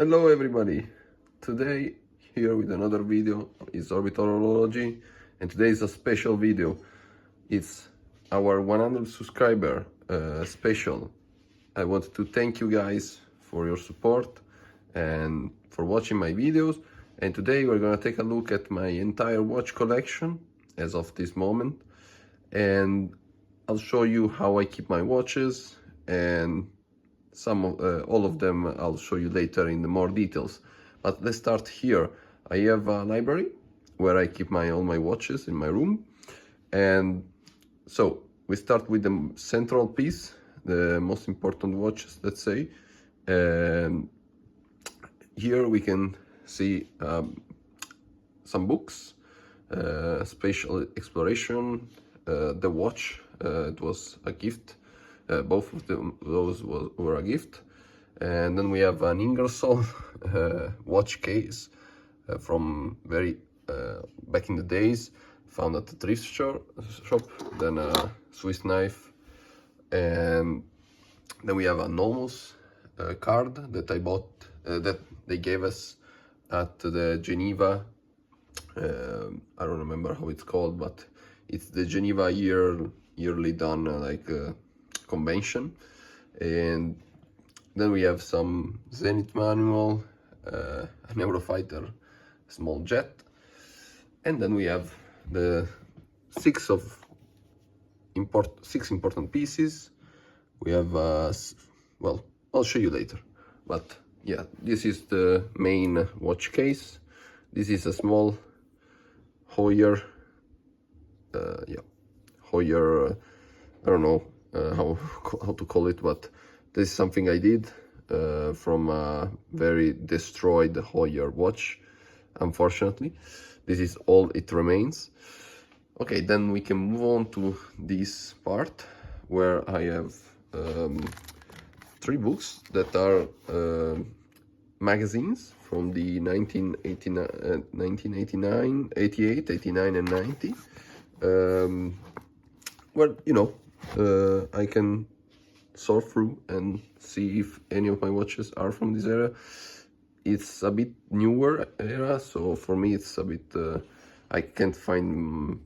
Hello everybody, today here with another video is orbital horology, and today is a special video. It's our 100 subscriber special. I want to thank you guys for your support and for watching my videos, and today we're gonna take a look at my entire watch collection as of this moment, and I'll show you how I keep my watches, and all of them I'll show you later in the more details. But let's start here. I have a library where I keep all my watches in my room, and so we start with the central piece, the most important watches, let's say. And here we can see some books, spatial exploration, the watch, it was a gift. Both of those were a gift. And then we have an Ingersoll watch case from very back in the days, found at the thrift shop. Then a Swiss knife, and then we have a Nomos card that I bought, that they gave us at the Geneva, I don't remember how it's called, but it's the Geneva yearly done convention. And then we have some Zenith manual, an Eurofighter small jet, and then we have the six important pieces. We have well, I'll show you later, but yeah, this is the main watch case. This is a small Hoyer, Hoyer, I don't know how to call it, but this is something I did from a very destroyed Hoyer watch, unfortunately. This is all it remains. Okay, then we can move on to this part where I have three books that are magazines from the 1989, 88, 89 and 90. Well, you know, I can sort through and see if any of my watches are from this era. It's a bit newer era, so for me it's a bit, I can't find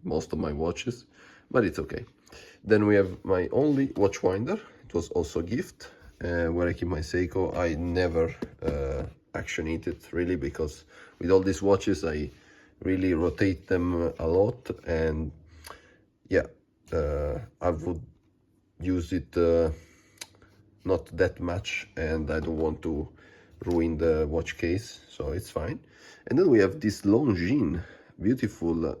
most of my watches, but it's okay. Then we have my only watch winder. It was also a gift, where I keep my Seiko. I never action it really, because with all these watches I really rotate them a lot, and yeah, I would use it not that much, and I don't want to ruin the watch case, so it's fine. And then we have this Longines beautiful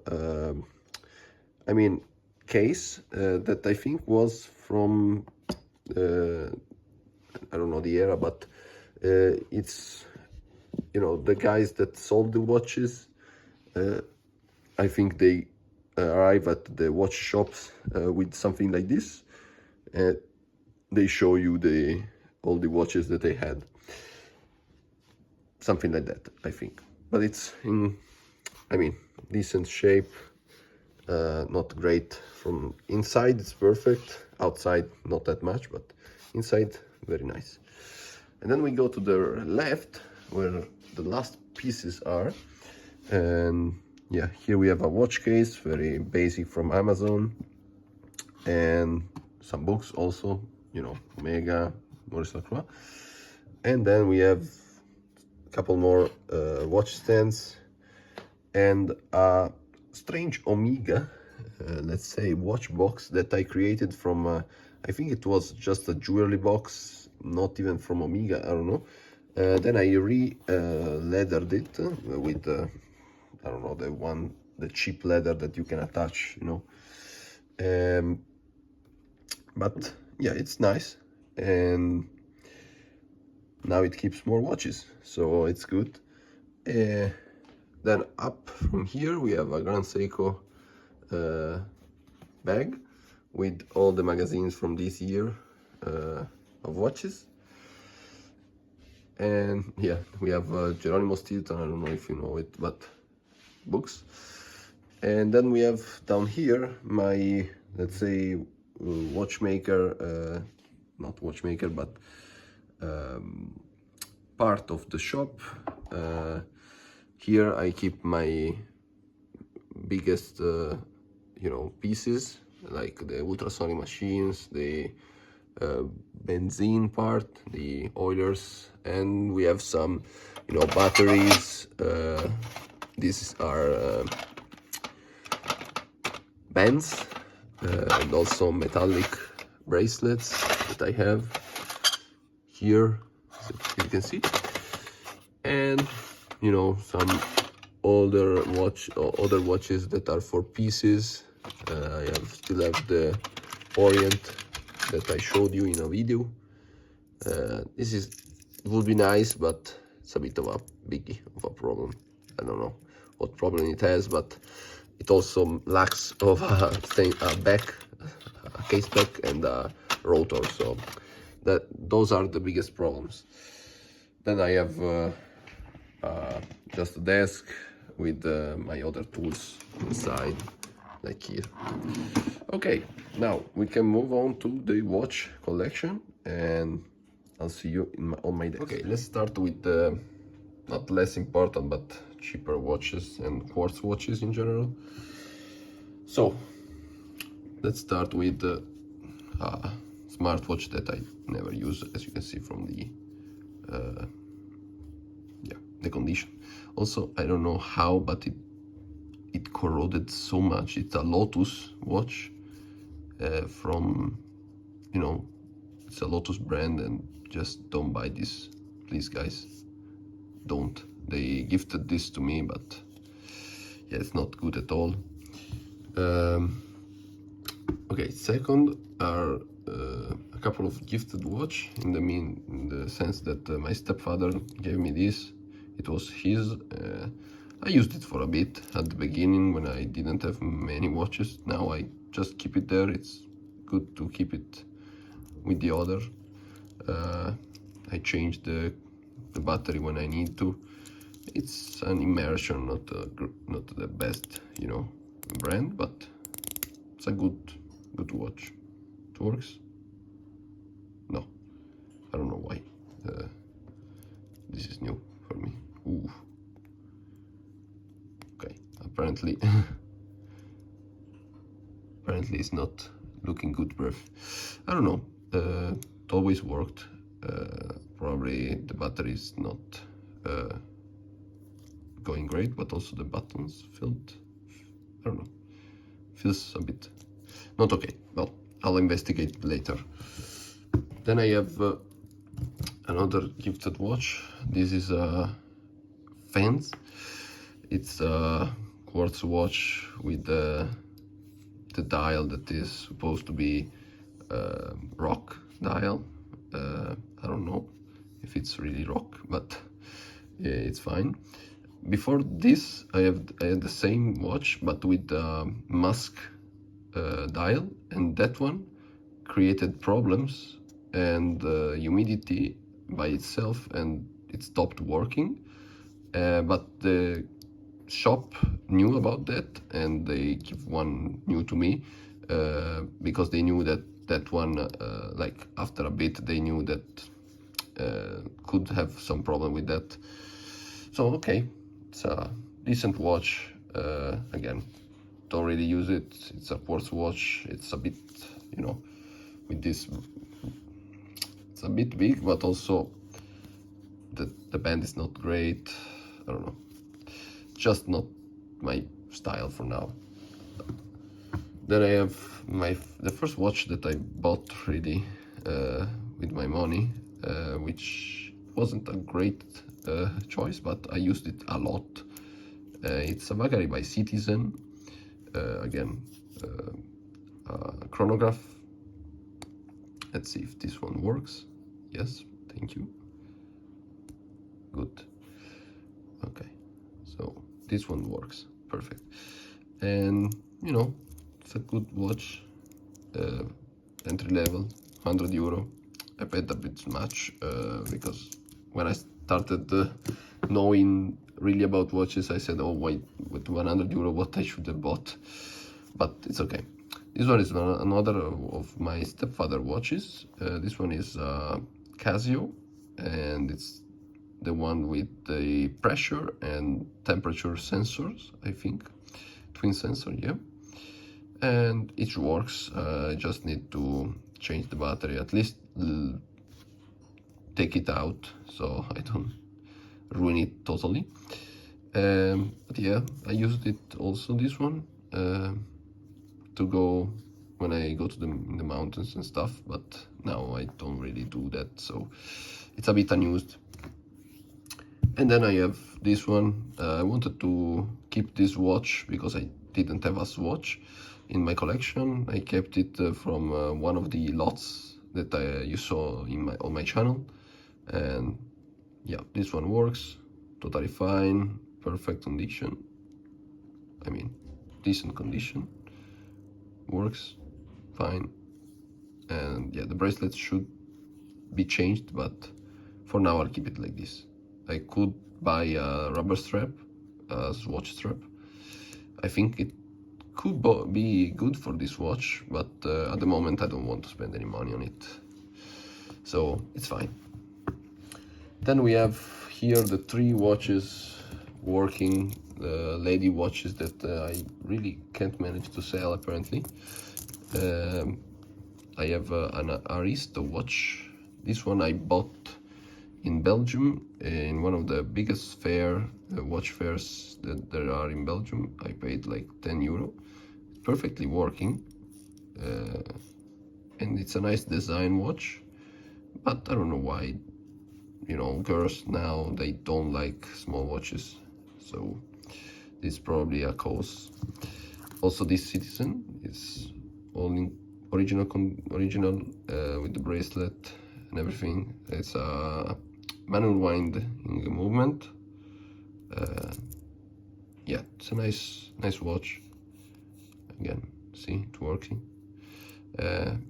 case that I think was from I don't know the era, but it's, you know, the guys that sold the watches, I think they arrive at the watch shops with something like this. They show you all the watches that they had, something like that, I think. But it's in, decent shape. Not great from inside, it's perfect. Outside, not that much, but inside, very nice. And then we go to the left, where the last pieces are. And yeah, here we have a watch case, very basic, from Amazon, and some books also, you know, Omega, Maurice Lacroix. And then we have a couple more watch stands, and a strange Omega, let's say, watch box that I created from, I think it was just a jewelry box, not even from Omega, I don't know. Then I leathered it with, I don't know, the cheap leather that you can attach, you know. But yeah, it's nice, and now it keeps more watches, so it's good. Then up from here we have a Grand Seiko bag with all the magazines from this year of watches. And yeah, we have Geronimo Stilton, I don't know if you know it, but books. And then we have down here my, let's say, watchmaker, not watchmaker, but part of the shop. Here I keep my biggest pieces, like the ultrasonic machines, the benzene part, the oilers, and we have some batteries. These are bands, and also metallic bracelets that I have here, as you can see, and some other watches that are for pieces. I still have the Orient that I showed you in a video. This would be nice, but it's a bit of a biggie of a problem. I don't know what problem it has, but it also lacks of a back, a case back, and a rotor. So those are the biggest problems. Then I have just a desk with my other tools inside, like here. Okay, now we can move on to the watch collection, and I'll see you on my desk. Okay, let's start with the not less important but cheaper watches and quartz watches in general. So let's start with the smartwatch that I never use, as you can see from the the condition. Also, I don't know how, but it corroded so much. It's a Lotus watch from it's a Lotus brand, and just don't buy this, please, guys. Don't. They gifted this to me, but yeah, it's not good at all. Okay, second are a couple of gifted watch in the sense that my stepfather gave me this. It was his. I used it for a bit at the beginning when I didn't have many watches. Now I just keep it there. It's good to keep it with the other. I change the battery when I need to. It's an immersion, not the best brand, but it's a good watch. It works. No, I don't know why. This is new for me. Ooh. Okay, apparently it's not looking good, bruv. I don't know. It always worked. Probably the battery is not going great, but also the buttons felt, I don't know, feels a bit not okay. Well, I'll investigate later. Then I have another gifted watch. This is a Fans. It's a quartz watch with the dial that is supposed to be rock dial. I don't know if it's really rock, but yeah, it's fine. Before this, I had the same watch, but with the musk dial, and that one created problems and humidity by itself, and it stopped working. But the shop knew about that, and they give one new to me because they knew that one, like after a bit, they knew that could have some problem with that. So okay, it's a decent watch. Again, don't really use it. It's a quartz watch. It's a bit, with this, it's a bit big, but also the band is not great. I don't know, just not my style for now. Then I have the first watch that I bought really with my money, which wasn't a great choice, but I used it a lot. It's a Vagary by Citizen. Again, chronograph. Let's see if this one works. Yes, thank you. Good. Okay, so this one works perfect, and it's a good watch. Entry level, €100. I paid a bit much because when I started knowing really about watches, I said, oh wait, with €100 what I should have bought, but it's okay. This one is another of my stepfather watches. This one is Casio, and it's the one with the pressure and temperature sensors, I think, twin sensor, yeah. And it works. I just need to change the battery, at least take it out so I don't ruin it totally. But yeah, I used it also, this one, to go when I go to the mountains and stuff, but now I don't really do that, so it's a bit unused. And then I have this one. I wanted to keep this watch because I didn't have a swatch in my collection. I kept it from one of the lots that you saw in on my channel, and yeah, this one works totally fine, perfect condition. I mean, decent condition, works fine. And yeah, the bracelet should be changed, but for now I'll keep it like this. I could buy a rubber strap, a swatch strap. I think it could be good for this watch, but at the moment I don't want to spend any money on it, so it's fine. Then we have here the 3 watches working, lady watches that I really can't manage to sell apparently. I have an Aristo watch. This one I bought in Belgium, in one of the biggest watch fairs that there are in Belgium. I paid like 10 euro. Perfectly working, and it's a nice design watch, but I don't know why, you know, girls now, they don't like small watches, so this is probably a cause. Also, this Citizen is all in original with the bracelet and everything. It's a manual winding movement. Yeah, it's a nice watch. Again, see, it's working,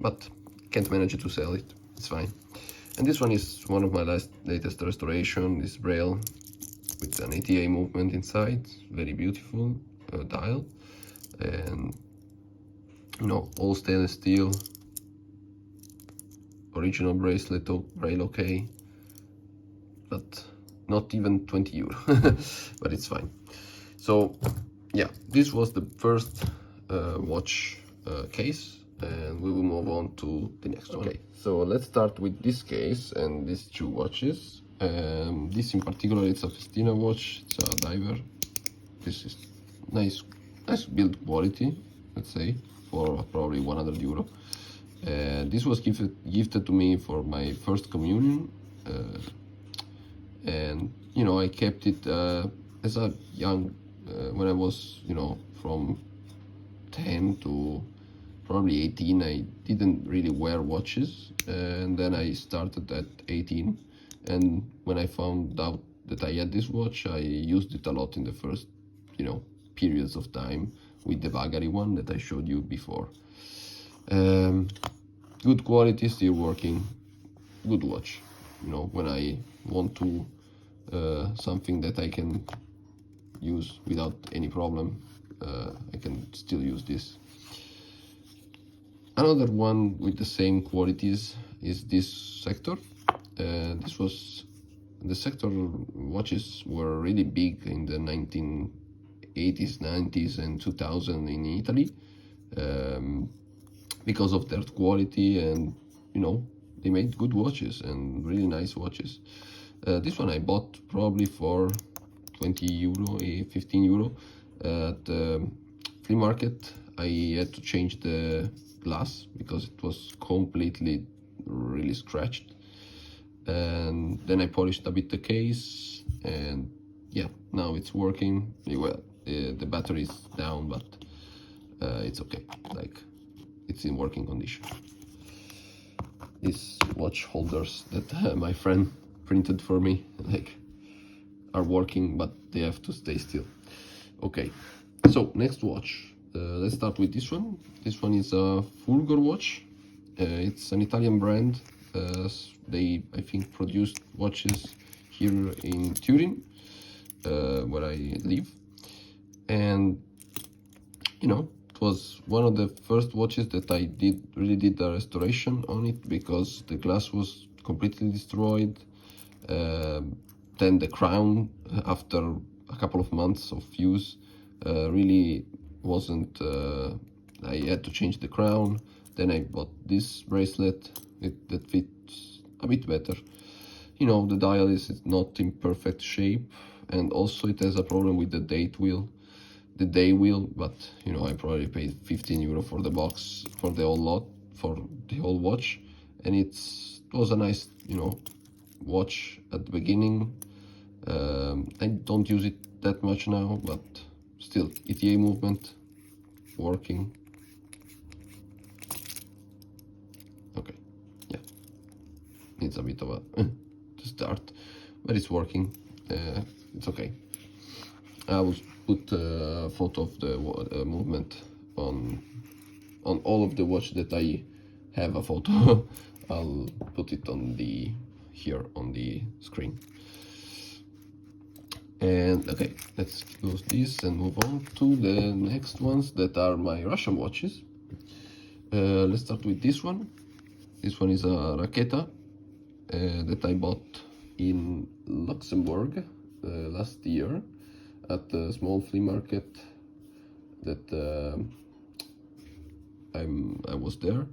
but can't manage to sell it. It's fine. And this one is one of my latest restoration. This braille with an ATA movement inside, very beautiful dial, and you know, all stainless steel, original bracelet, braille okay, but not even 20 euro, but it's fine. So yeah, this was the first watch case, and we will move on to the next one. Okay, so let's start with this case and these 2 watches. This in particular, it's a Festina watch. It's a diver. This is nice build quality, let's say, for probably 100 euro. This was gifted to me for my first communion, and you know, I kept it as a young, when I was, you know, from 10 to probably 18, I didn't really wear watches, and then I started at 18, and when I found out that I had this watch, I used it a lot in the first, you know, periods of time with the Vagary one that I showed you before. Good quality, still working, good watch. You know, when I want to something that I can use without any problem, I can still use this. Another one with the same qualities is this Sector. This was, the Sector watches were really big in the 1980s, 90s and 2000 in Italy, because of their quality, and you know, they made good watches and really nice watches. This one I bought probably for 20 euro, 15 euro at the flea market. I had to change the glass because it was completely really scratched, and then I polished a bit the case, and yeah, now it's working. Well, the battery is down, but it's okay, like it's in working condition. These watch holders that my friend printed for me, like, are working, but they have to stay still. Okay, so next watch. Let's start with this one. This one is a Fulgor watch. It's an Italian brand. They, I think, produced watches here in Turin, where I live. And, you know, it was one of the first watches that I really did a restoration on it, because the glass was completely destroyed. then the crown, after a couple of months of use, really wasn't, I had to change the crown. Then I bought this bracelet that fits a bit better. You know, the dial is not in perfect shape, and also it has a problem with the day wheel, but you know, I probably paid 15 euro for the box, for the whole lot, for the whole watch, and it was a nice, you know, watch at the beginning. I don't use it that much now, but still, ETA movement working. Okay, yeah, needs a bit of a to start, but it's working. It's okay. I will put a photo of the movement on all of the watch that I have a photo. I'll put it on the here on the screen. And okay, let's close this and move on to the next ones that are my Russian watches. Let's start with this one. This one is a Raketa that I bought in Luxembourg last year at a small flea market that I was there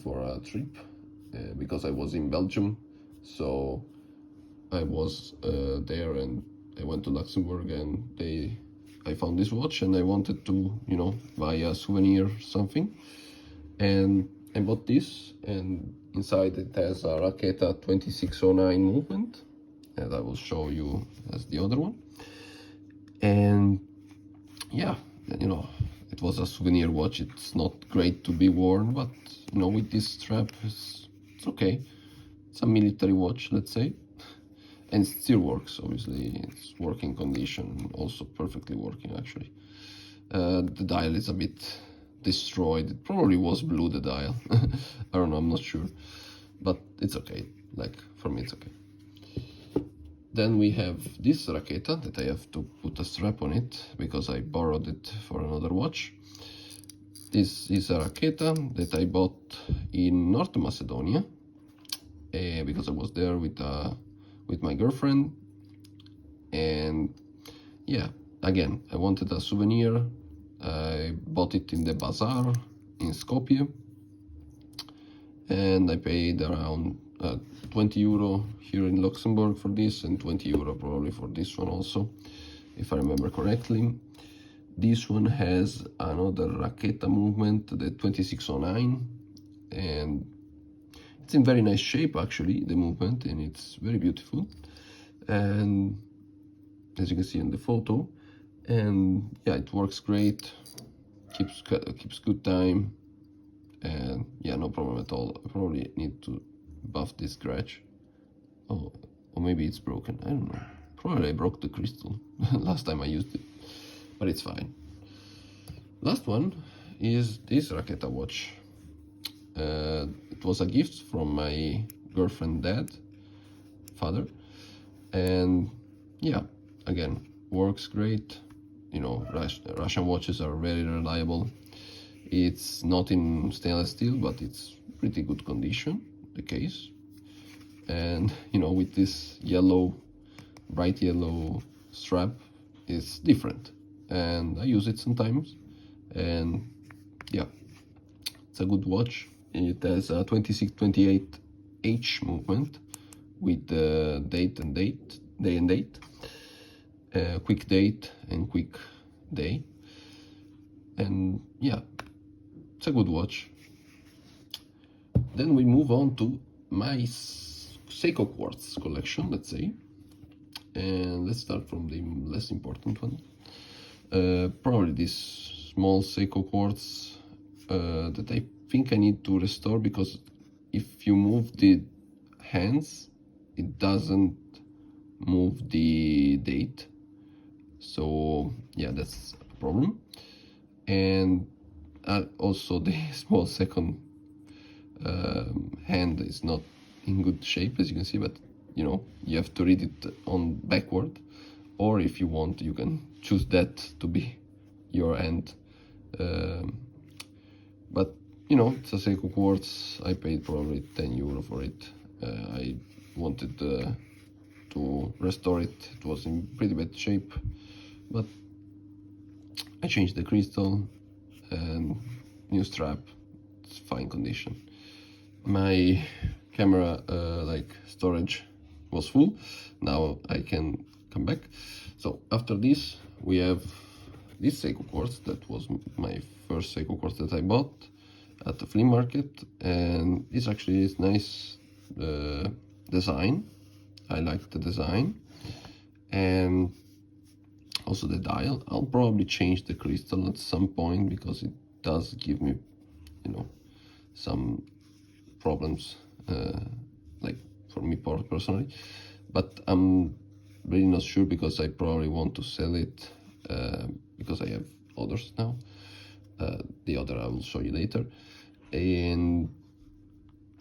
for a trip because I was in Belgium, so I was there and I went to Luxembourg, and I found this watch and I wanted to, you know, buy a souvenir something, and I bought this, and inside it has a Raketa 2609 movement, and I will show you as the other one. And yeah, you know, it was a souvenir watch. It's not great to be worn, but you know, with this strap it's okay. It's a military watch, let's say, and it still works. Obviously, it's working condition, also perfectly working actually. The dial is a bit destroyed. It probably was blue, the dial. I don't know, I'm not sure, but it's okay. Like, for me it's okay. Then we have this Raketa that I have to put a strap on it because I borrowed it for another watch. This is a Raketa that I bought in North Macedonia because I was there with my girlfriend, and yeah, again, I wanted a souvenir. I bought it in the bazaar in Skopje, and I paid around 20 euro here in Luxembourg for this, and 20 euro probably for this one also, if I remember correctly. This one has another Raketa movement, the 2609, and it's in very nice shape actually, the movement, and it's very beautiful, and as you can see in the photo, and yeah, it works great, keeps good time, and yeah, no problem at all. I probably need to buff this scratch. Oh, or maybe it's broken, I don't know. Probably I broke the crystal last time I used it, but it's fine. Last one is this Raketa watch. It was a gift from my girlfriend father, and yeah, again, works great. You know, Russian watches are very reliable. It's not in stainless steel, but it's pretty good condition, the case. And you know, with this bright yellow strap, it's different, and I use it sometimes, and yeah, it's a good watch. It has a 2628H movement with day and date, quick date and quick day, and yeah, it's a good watch. Then we move on to my Seiko Quartz collection, let's say, and let's start from the less important one. Probably this small Seiko Quartz that I think I need to restore, because if you move the hands, it doesn't move the date. So yeah, that's a problem. And also the small second hand is not in good shape, as you can see, but you know, you have to read it on backward, or if you want, you can choose that to be your hand. But you know, it's a Seiko Quartz. I paid probably 10 euro for it. I wanted to restore it. It was in pretty bad shape, but I changed the crystal and new strap. It's fine condition. My camera like storage was full. Now I can come back. So after this we have this Seiko Quartz. That was my first Seiko Quartz that I bought at the flea market, and this actually is nice design. I like the design, and also the dial. I'll probably change the crystal at some point because it does give me, you know, some problems, like for me personally, but I'm really not sure because I probably want to sell it because I have others now. The other I will show you later, and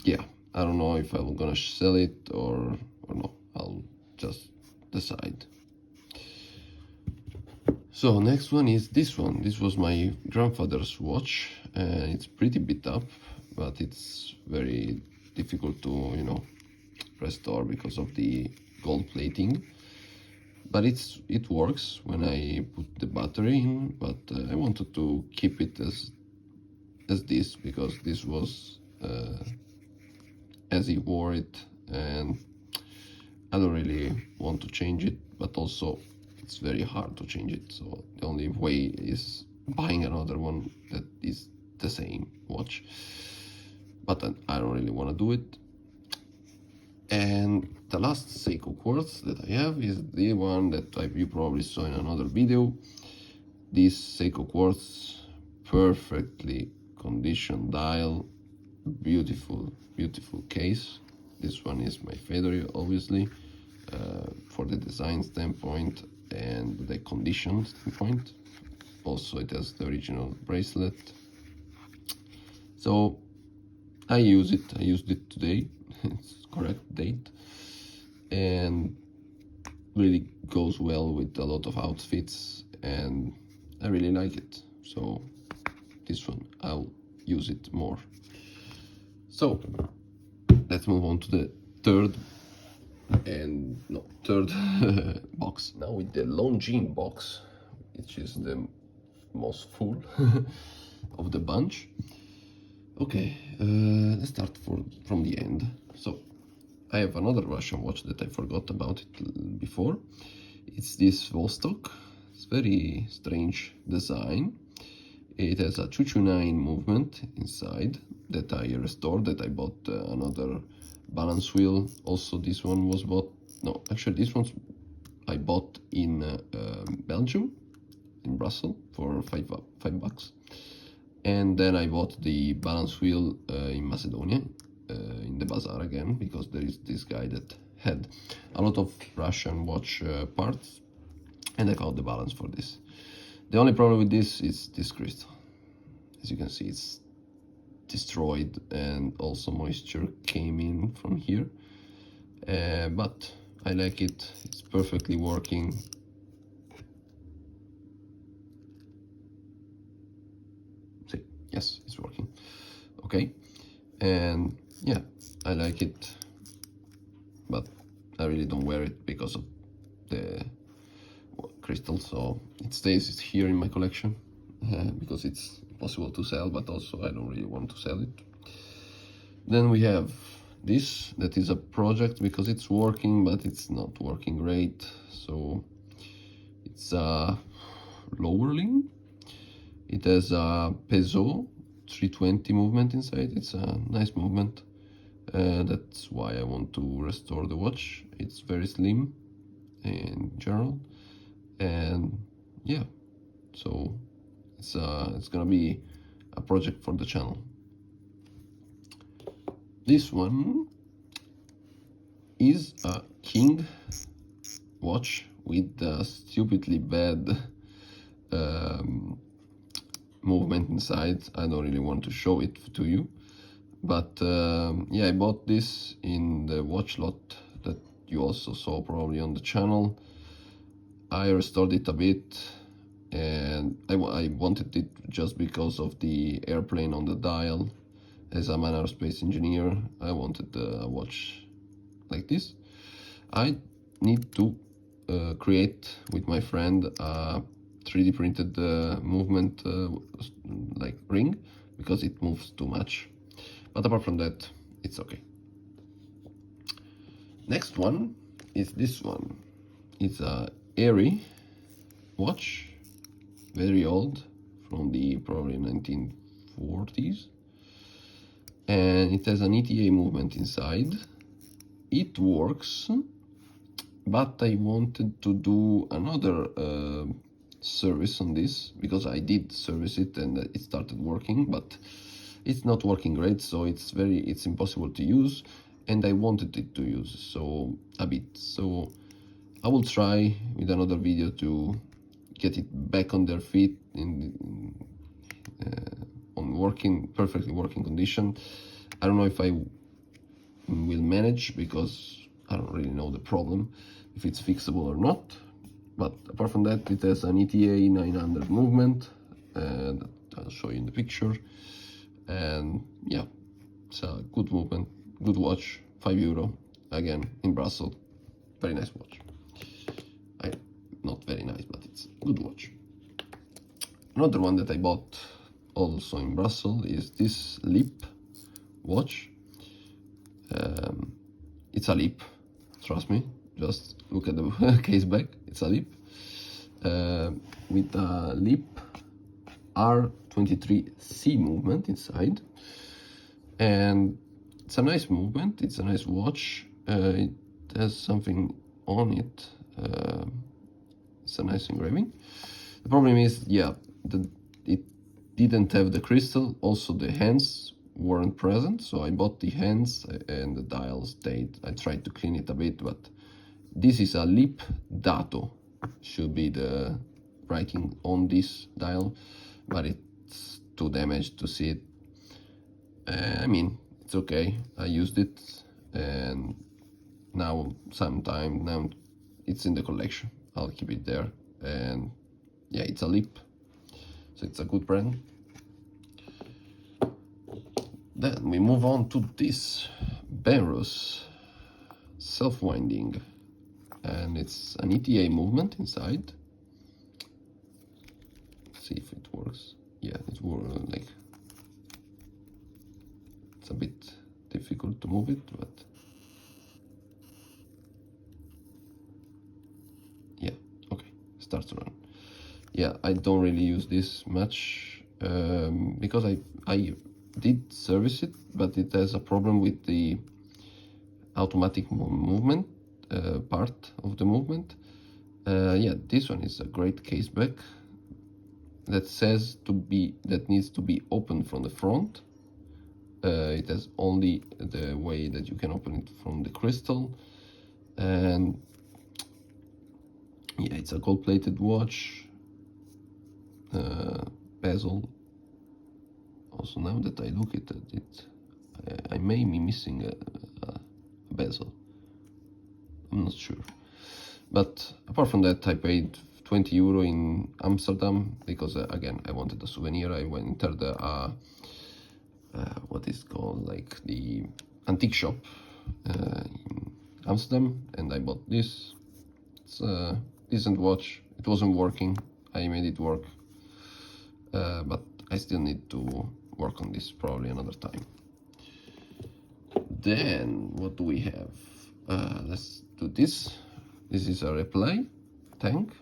yeah, I don't know if I'm gonna sell it or no. I'll just decide. So next one is this one. This was my grandfather's watch, and it's pretty beat up, but it's very difficult to, you know, restore because of the gold plating. But it works when I put the battery in. But I wanted to keep it as this because this was as he wore it, and I don't really want to change it. But also, it's very hard to change it, so the only way is buying another one that is the same watch, but I don't really want to do it. And the last Seiko Quartz that I have is the one that you probably saw in another video. This Seiko Quartz, perfectly conditioned dial, beautiful case. This one is my favorite, obviously, for the design standpoint and the condition standpoint. Also, it has the original bracelet. So I used it today. It's correct date, and really goes well with a lot of outfits, and I really like it. So this one, I'll use it more. So let's move on to the third box. Now with the Longines box, which is the most full of the bunch. Okay, let's start from the end. So I have another Russian watch that I forgot about it before. It's this Vostok. It's very strange design. It has a 229 movement inside that I restored, that I bought another balance wheel. Also this one was bought, no, actually this one I bought in Belgium, in Brussels, for $5. And then I bought the balance wheel in Macedonia, in the bazaar again, because there is this guy that had a lot of Russian watch parts, and I found the balance for this. The only problem with this is this crystal. As you can see, it's destroyed, and also moisture came in from here, but I like it. It's perfectly working. See, yes, it's working. Okay, and yeah, I like it, but I really don't wear it because of the crystal, so it stays here in my collection because it's possible to sell, but also I don't really want to sell it. Then we have this, that is a project because it's working, but it's not working great. So it's a Lowerling. It has a Peugeot 320 movement inside. It's a nice movement. That's why I want to restore the watch. It's very slim in general, and yeah, so it's gonna be a project for the channel. This one is a King watch with a stupidly bad movement inside. I don't really want to show it to you, but yeah, I bought this in the watch lot that you also saw probably on the channel. I restored it a bit, and I wanted it just because of the airplane on the dial. As I'm an aerospace engineer, I wanted a watch like this. I need to create with my friend a 3D printed movement like ring, because it moves too much. But apart from that, it's okay. Next one is this one. It's a Airy watch, very old, from the probably 1940s, and it has an ETA movement inside. It works, but I wanted to do another service on this, because I did service it and it started working, but it's not working great, so it's impossible to use, and I wanted it to use so a bit. So I will try with another video to get it back on their feet on perfectly working condition. I don't know if I will manage, because I don't really know the problem, if it's fixable or not. But apart from that, it has an ETA 900 movement, and I'll show you in the picture. And yeah, it's a good movement, good watch, €5, again in Brussels. Very nice watch. Not very nice, but it's a good watch. Another one that I bought also in Brussels is this Lip watch. It's a Lip, trust me, just look at the case back, it's a Lip, with a Lip R23C movement inside, and it's a nice movement, it's a nice watch. It has something on it, it's a nice engraving. The problem is, yeah, it didn't have the crystal, also the hands weren't present, so I bought the hands and the dial stayed. I tried to clean it a bit, but this is a Lip Dato, should be the writing on this dial, but it's too damaged to see it. I mean, it's okay, I used it, and now it's in the collection. I'll keep it there, and yeah, it's a Lip, so it's a good brand. Then we move on to this Benrus self-winding, and it's an ETA movement inside. Let's see if it works. Yeah, it works. Like, it's a bit difficult to move it, but yeah, okay, starts to run. Yeah, I don't really use this much, because I did service it, but it has a problem with the automatic movement part of the movement. Yeah, this one is a great case back that needs to be opened from the front. It has only the way that you can open it from the crystal, and yeah, it's a gold-plated watch. Bezel. Also, now that I look at it, I may be missing a bezel. I'm not sure. But apart from that, I paid €20 in Amsterdam, because again, I wanted a souvenir. I entered what is called, like, the antique shop in Amsterdam, and I bought this. It's a decent watch. It wasn't working. I made it work, but I still need to work on this probably another time. Then what do we have? Let's do this. This is a reply tank.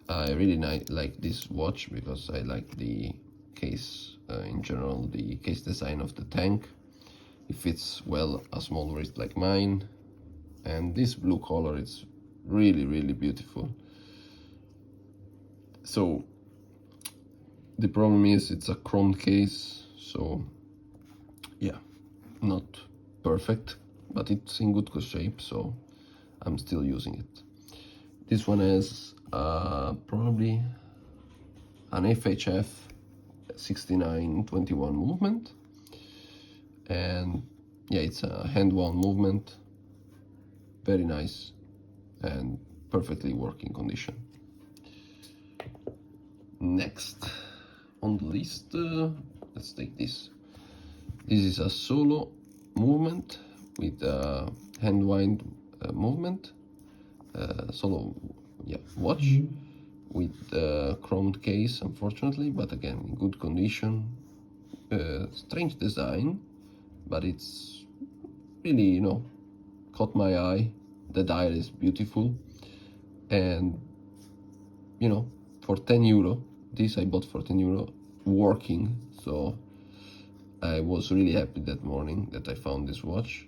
I really like this watch, because I like the case in general, the case design of the tank. It fits well a small wrist like mine, and this blue color is really beautiful. So the problem is it's a chrome case, so yeah, not perfect, but it's in good shape, so I'm still using it. This one has probably an FHF 6921 movement, and yeah, it's a hand-wound movement, very nice and perfectly working condition. Next on the list, let's take this. This is a solo movement with a hand wind movement. solo watch with chromed case, unfortunately, but again in good condition. Strange design, but it's really, caught my eye. The dial is beautiful, and for 10 euro, this I bought for 10 euro, working. So I was really happy that morning that I found this watch.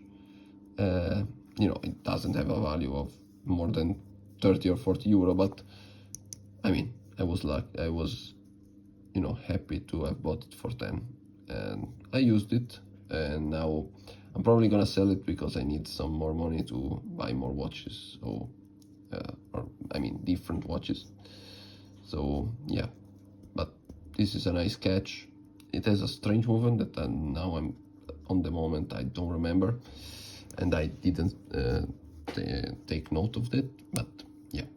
It doesn't have a value of more than 30 or 40 euro, but I mean, I was happy to have bought it for 10, and I used it, and now I'm probably gonna sell it because I need some more money to buy more watches, so different watches. So yeah, but this is a nice catch. It has a strange movement that now I'm on the moment I don't remember, and I didn't take note of that, but yeah,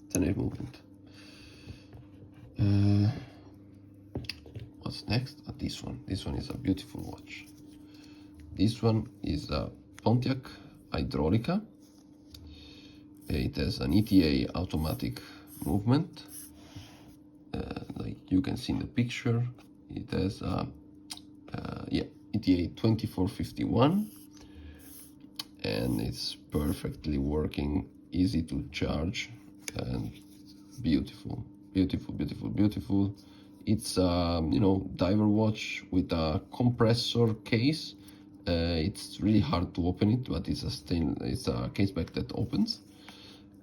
it's a nice movement. What's next? This one. This one is a beautiful watch. This one is a Pontiac Hydraulica. It has an ETA automatic movement, like you can see in the picture. It has a ETA 2451, and it's perfectly working, easy to charge, and beautiful. It's a diver watch with a compressor case. It's really hard to open it, but it's a case back that opens,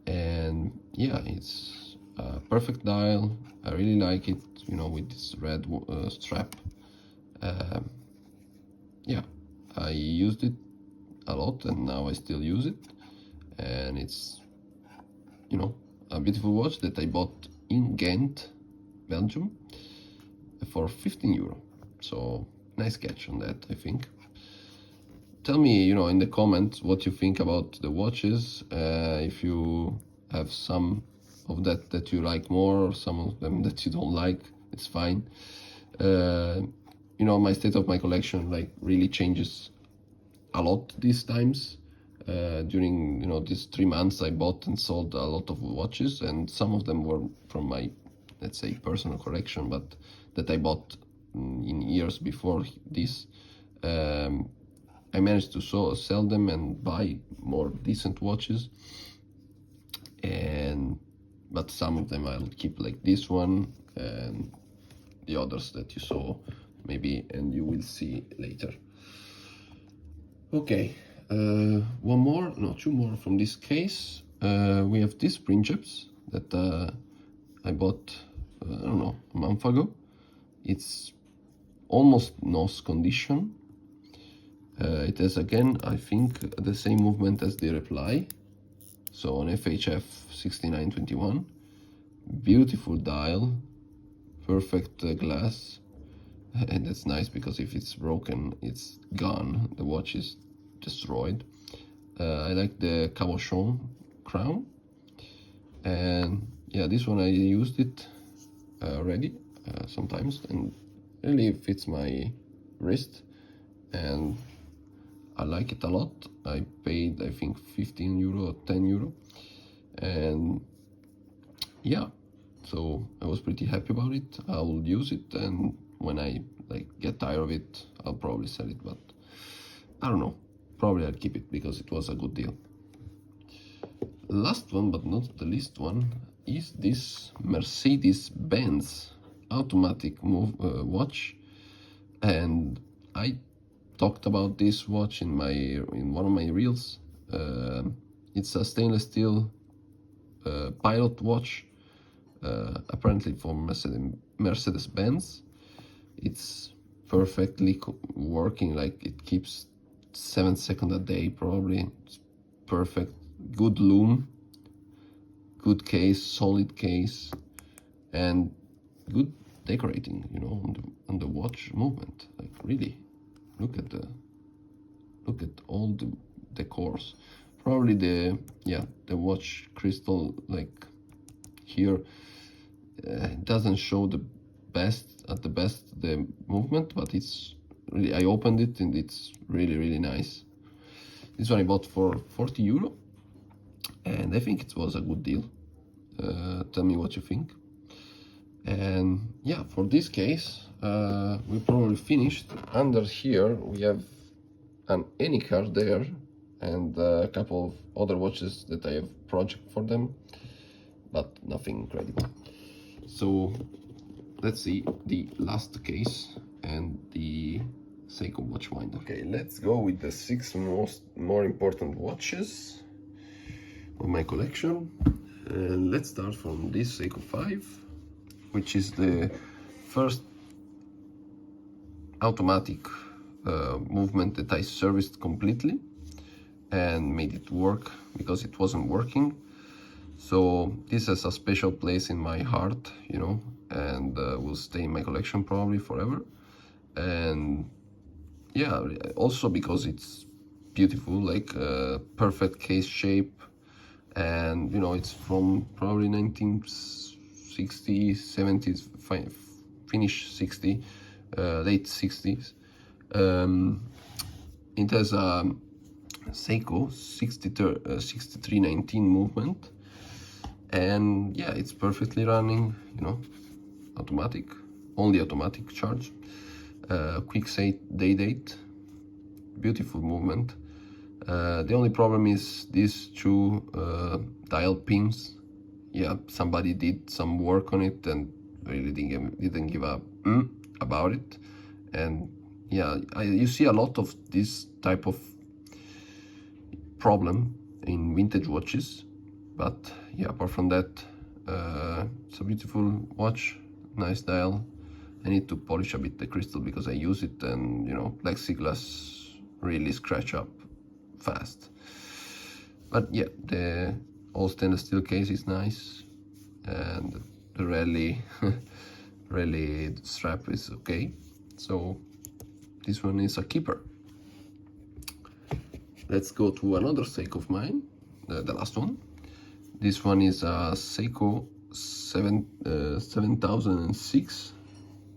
and yeah, it's a perfect dial. I really like it, with this red strap. Yeah, I used it a lot, and now I still use it, and it's a beautiful watch that I bought in Ghent, Belgium, for 15 euro. So nice catch on that, I think. Tell me, in the comments what you think about the watches. If you have some of that you like more, or some of them that you don't like, it's fine. My state of my collection really changes a lot these times. During these 3 months, I bought and sold a lot of watches, and some of them were from my, let's say, personal collection, but that I bought in years before this. I managed to sell them and buy more decent watches, but some of them I'll keep, like this one, and the others that you saw maybe, and you will see later. Okay, two more from this case. We have these princeps that I bought, a month ago. It's almost NOS condition. It has, again, I think, the same movement as the Reply, so an FHF 6921. Beautiful dial, perfect glass, and that's nice because if it's broken, it's gone. The watch is destroyed. I like the cabochon crown, and yeah, this one I used it already sometimes, and really fits my wrist, and I like it a lot. I paid, I think, 15 euro or 10 euro, and yeah, so I was pretty happy about it. I'll use it, and when I get tired of it, I'll probably sell it, but I don't know, probably I'll keep it because it was a good deal. Last one, but not the least one, is this Mercedes-Benz automatic watch, and I talked about this watch in one of my reels. It's a stainless steel pilot watch, apparently from Mercedes-Benz. It's perfectly working, it keeps 7 seconds a day probably. It's perfect, good lume, good case, solid case, and good decorating, on the watch movement. Really, look at all the decors. Probably the watch crystal, here, doesn't show the best the movement, but it's really, I opened it and it's really nice. This one I bought for 40 euro, and I think it was a good deal. Tell me what you think. And yeah, for this case, we probably finished. Under here we have an any card there and a couple of other watches that I have project for them, but nothing incredible. So let's see the last case and the Seiko watch winder. Okay, let's go with the 6 more important watches of my collection. And let's start from this Seiko 5, which is the first automatic movement that I serviced completely and made it work because it wasn't working. So this has a special place in my heart, you know, and will stay in my collection probably forever. And yeah, also because it's beautiful, like perfect case shape, and you know, it's from probably 1960s, 70s, finish 60, late 60s. It has a Seiko 6319 movement, and yeah, it's perfectly running, you know, automatic, only automatic charge, quick day date, beautiful movement. The only problem is these 2 dial pins. Yeah, somebody did some work on it and really didn't give a about it. And yeah, you see a lot of this type of problem in vintage watches, but yeah, apart from that, it's a beautiful watch, nice dial. I need to polish a bit the crystal because I use it, and you know, plexiglass really scratch up fast. But yeah, the all stainless steel case is nice, and the rally rally strap is okay. So this one is a keeper. Let's go to another Seiko of mine, the last one. This one is a Seiko 7006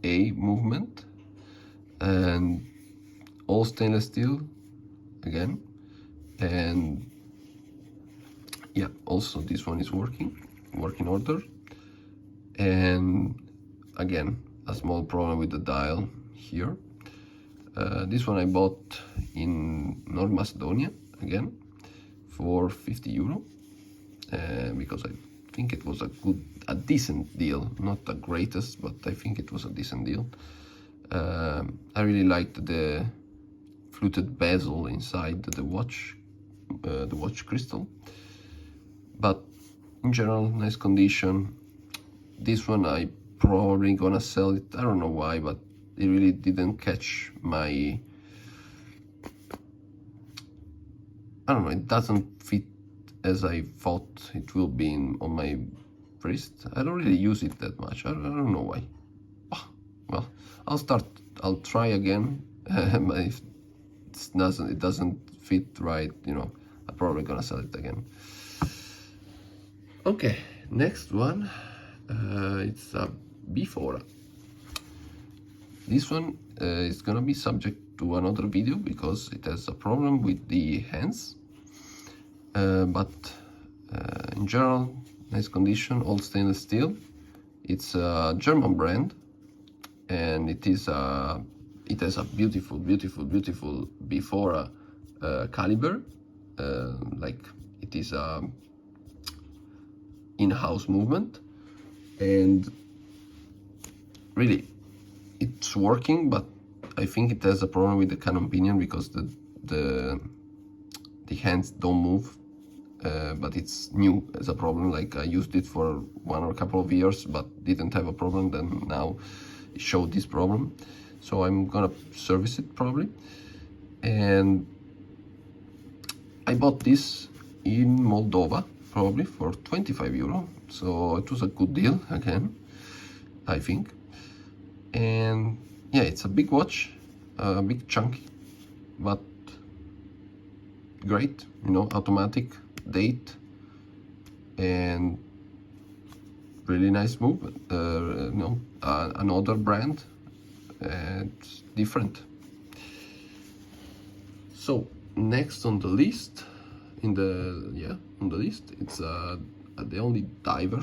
A movement, and all stainless steel again. And yeah, also this one is working order. And again, a small problem with the dial here. This one I bought in North Macedonia again for 50 euro, because I think it was a decent deal, not the greatest, but I think it was a decent deal. I really liked the fluted bezel inside the watch crystal, but in general, nice condition. This one I probably gonna sell it. I don't know why, but it really didn't catch my, I don't know, it doesn't fit as I thought it will be on my wrist. I don't really use it that much. I don't know why. Well, I'll try again, but if it doesn't fit right, you know, I'm probably gonna sell it again. Okay, next one, it's a Befora. This one is gonna be subject to another video because it has a problem with the hands, but in general, nice condition, all stainless steel. It's a German brand, and it has a beautiful Befora caliber, like it is a in-house movement, and really it's working, but I think it has a problem with the cannon pinion because the hands don't move, but it's new as a problem. Like I used it for one or a couple of years but didn't have a problem, then now it showed this problem, so I'm gonna service it probably. And I bought this in Moldova probably for 25 euro, so it was a good deal again, I think. And yeah, it's a big watch, a big chunky, but great, you know, automatic date and really nice movement. You know, another brand, it's different. So next on the list in the on the list. It's the only diver,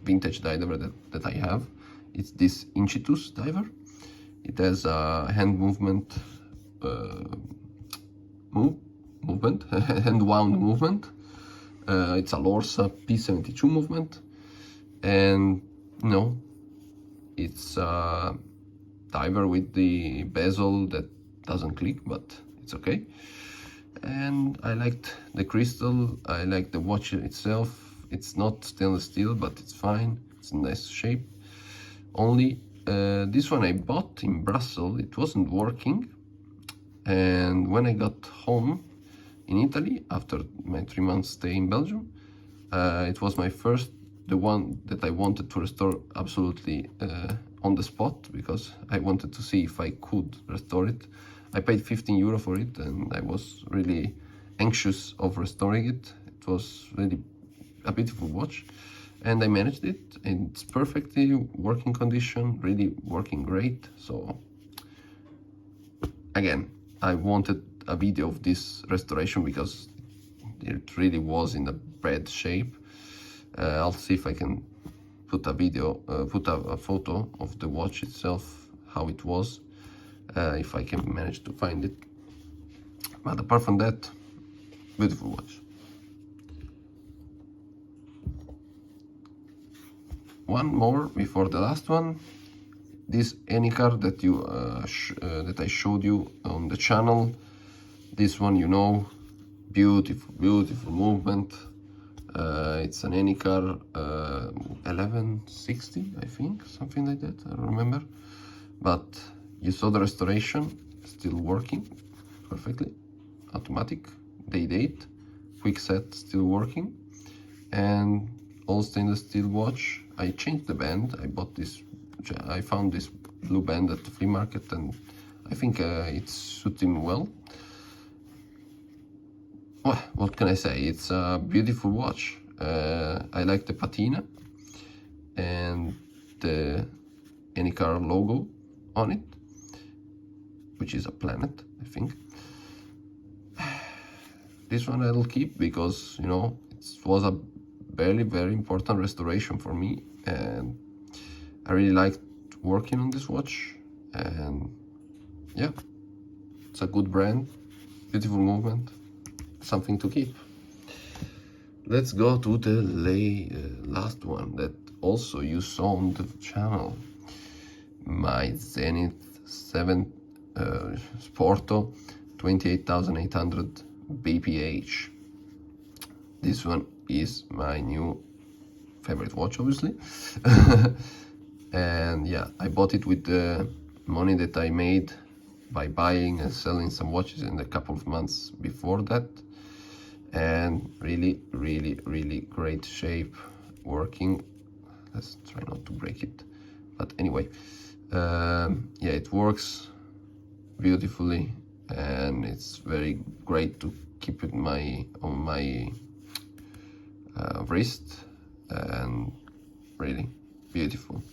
vintage diver that I have. It's this Incitus diver. It has a hand movement, hand wound movement. It's a Lorsa P72 movement, and it's a diver with the bezel that doesn't click, but it's okay. And I liked the crystal, I like the watch itself. It's not stainless steel, but it's fine, it's a nice shape. Only this one I bought in Brussels, it wasn't working, and when I got home in Italy after my 3 months stay in Belgium, it was the one that I wanted to restore absolutely on the spot, because I wanted to see if I could restore it. I paid 15 euro for it, and I was really anxious of restoring it. It was really a beautiful watch, and I managed it. It's perfectly working condition, really working great. So again, I wanted a video of this restoration because it really was in a bad shape. I'll see if I can put a video, put a photo of the watch itself, how it was, if I can manage to find it. But apart from that, beautiful watch. One more before the last one. This Anycar that that I showed you on the channel. This one, beautiful movement. It's an Anycar 1160, I think, something like that, I don't remember. But you saw the restoration, still working perfectly. Automatic, day date, quick set, still working. And all stainless steel watch. I changed the band. I found this blue band at the flea market, and I think it's suiting well. Well, what can I say? It's a beautiful watch. I like the patina and the Anycar logo on it, which is a planet, I think. This one I'll keep because, it was a very important restoration for me, and I really liked working on this watch. And yeah, it's a good brand, beautiful movement, something to keep. Let's go to the last one that also you saw on the channel, my Zenith 7 Sporto 28,800 BPH. This one is my new favorite watch, obviously. And yeah, I bought it with the money that I made by buying and selling some watches in a couple of months before that. And really great shape, working. Let's try not to break it, but anyway, yeah, it works beautifully, and it's very great to keep it on my wrist, and really beautiful.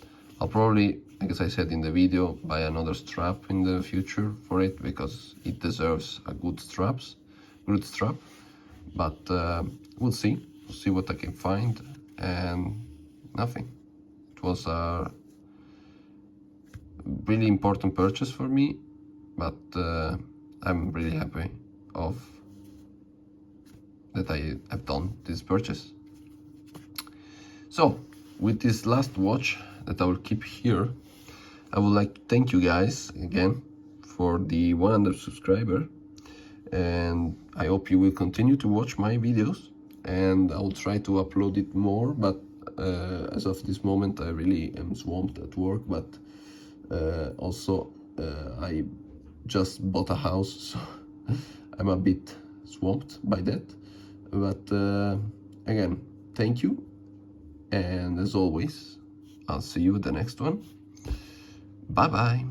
I'll probably, as I said in the video, buy another strap in the future for it, because it deserves a good strap. But we'll see what I can find. And nothing, it was a really important purchase for me, but I'm really happy that I have done this purchase. So with this last watch that I will keep here, I would like to thank you guys again for the 100 subscriber, and I hope you will continue to watch my videos, and I will try to upload it more. But as of this moment, I really am swamped at work, but also I just bought a house, so I'm a bit swamped by that. But again, thank you, and as always, I'll see you at the next one. Bye bye.